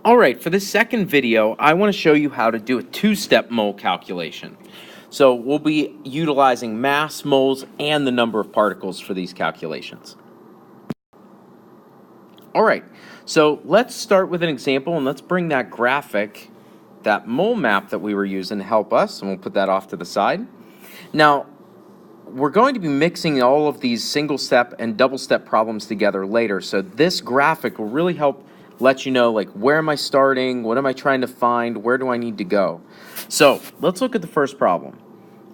Alright, for this second video, I want to show you how to do a two-step mole calculation. So we'll be utilizing mass, moles, and the number of particles for these calculations. Alright, so let's start with an example, and let's bring that graphic, that mole map that we were using to help us, and we'll put that off to the side. Now, we're going to be mixing all of these single-step and double-step problems together later, so this graphic will really help let you know, like, where am I starting, what am I trying to find, where do I need to go. So let's look at the first problem.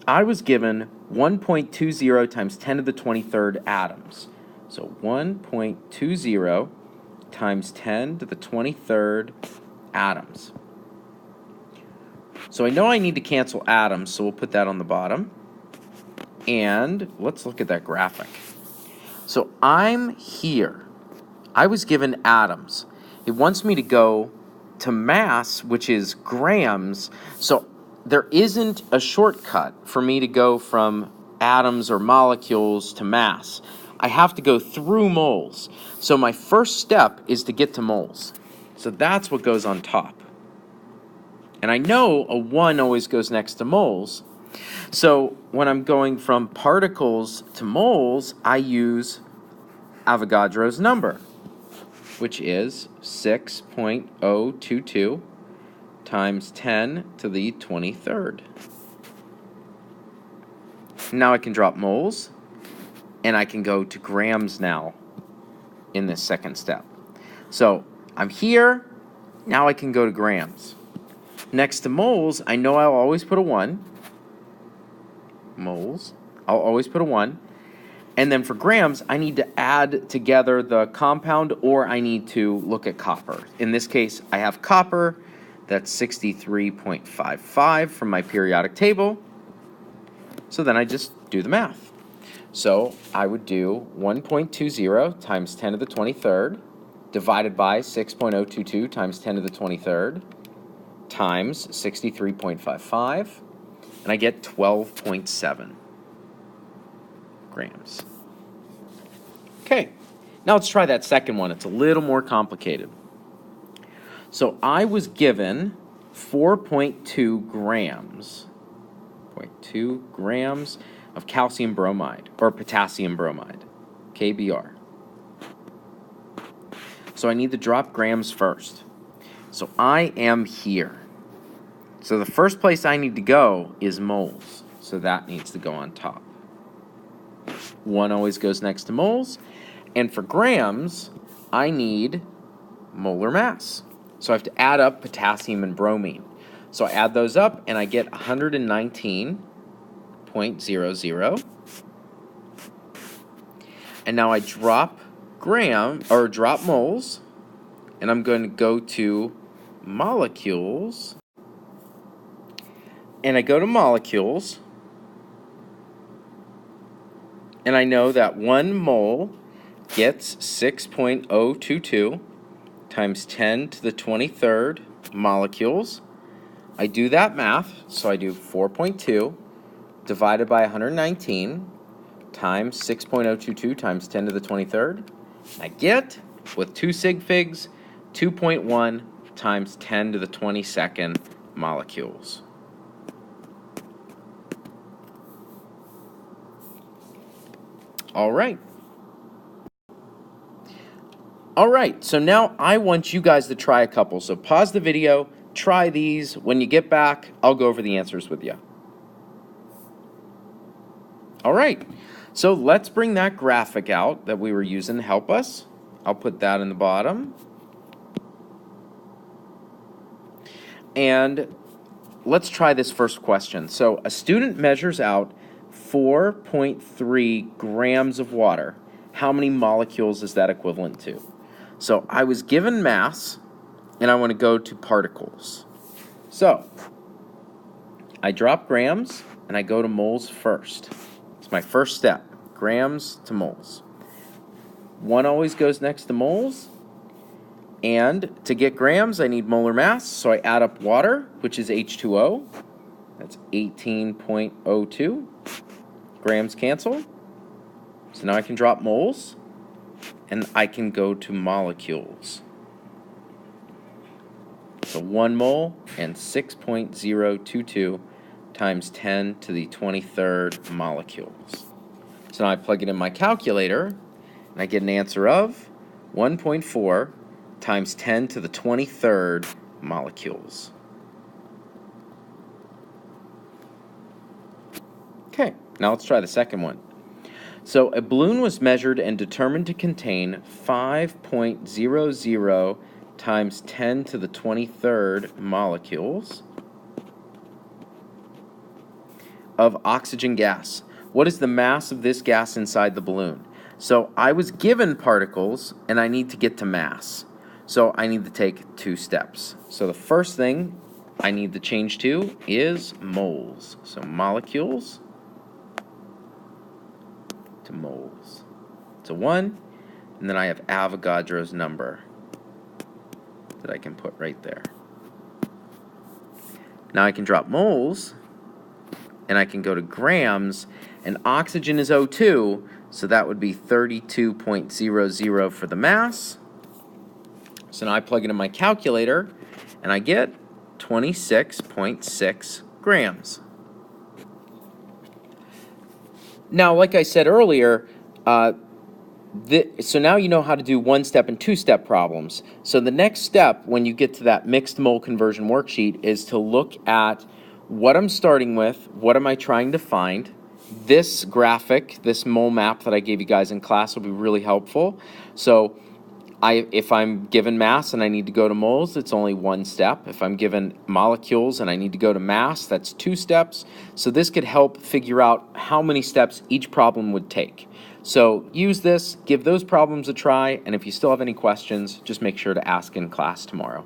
I was given 1.20 times 10 to the 23rd atoms. So 1.20 times 10 to the 23rd atoms. So I know I need to cancel atoms, so we'll put that on the bottom. And let's look at that graphic. So I'm here. I was given atoms. It wants me to go to mass, which is grams. So there isn't a shortcut for me to go from atoms or molecules to mass. I have to go through moles. So my first step is to get to moles. So that's what goes on top. And I know a 1 always goes next to moles. So when I'm going from particles to moles, I use Avogadro's number, which is 6.022 times 10 to the 23rd. Now I can drop moles, and I can go to grams now in this second step. So I'm here, now I can go to grams. Next to moles, I know I'll always put a 1. Moles, I'll always put a 1. And then for grams, I need to add together the compound, or I need to look at copper. In this case, I have copper. That's 63.55 from my periodic table. So then I just do the math. So I would do 1.20 times 10 to the 23rd divided by 6.022 times 10 to the 23rd times 63.55, and I get 12.7. grams. Okay, now let's try that second one. It's a little more complicated. So I was given 4.2 grams, 0.2 grams of calcium bromide, or potassium bromide, KBr. So I need to drop grams first. So I am here. So the first place I need to go is moles. So that needs to go on top. 1 always goes next to moles. And for grams, I need molar mass. So I have to add up potassium and bromine. So I add those up, and I get 119.00. And now I drop drop moles, and I'm going to go to molecules. And I go to molecules, and I know that 1 mole gets 6.022 times 10 to the 23rd molecules. I do that math, so I do 4.2 divided by 119 times 6.022 times 10 to the 23rd. I get, with 2 sig figs, 2.1 times 10 to the 22nd molecules. All right. All right, so now I want you guys to try a couple. So pause the video, try these. When you get back, I'll go over the answers with you. All right, so let's bring that graphic out that we were using to help us. I'll put that in the bottom. And let's try this first question. So a student measures out 4.3 grams of water. How many molecules is that equivalent to? So I was given mass, and I want to go to particles. So I drop grams, and I go to moles first. It's my first step, grams to moles. 1 always goes next to moles. And to get grams, I need molar mass, so I add up water, which is H2O. That's 18.02. Grams cancel. So now I can drop moles, and I can go to molecules. So 1 mole and 6.022 times 10 to the 23rd molecules. So now I plug it in my calculator, and I get an answer of 1.4 times 10 to the 23rd molecules. Okay, now let's try the second one. So a balloon was measured and determined to contain 5.00 times 10 to the 23rd molecules of oxygen gas. What is the mass of this gas inside the balloon? So I was given particles, and I need to get to mass. So I need to take 2 steps. So the first thing I need to change to is moles. So molecules to moles. So 1, and then I have Avogadro's number that I can put right there. Now I can drop moles, and I can go to grams, and oxygen is O2, so that would be 32.00 for the mass. So now I plug it in my calculator, and I get 26.6 grams. Now, like I said earlier, so now you know how to do one-step and two-step problems. So the next step when you get to that mixed mole conversion worksheet is to look at what I'm starting with, what am I trying to find. This graphic, this mole map that I gave you guys in class will be really helpful. So if I'm given mass and I need to go to moles, it's only 1 step. If I'm given molecules and I need to go to mass, that's 2 steps. So this could help figure out how many steps each problem would take. So use this, give those problems a try, and if you still have any questions, just make sure to ask in class tomorrow.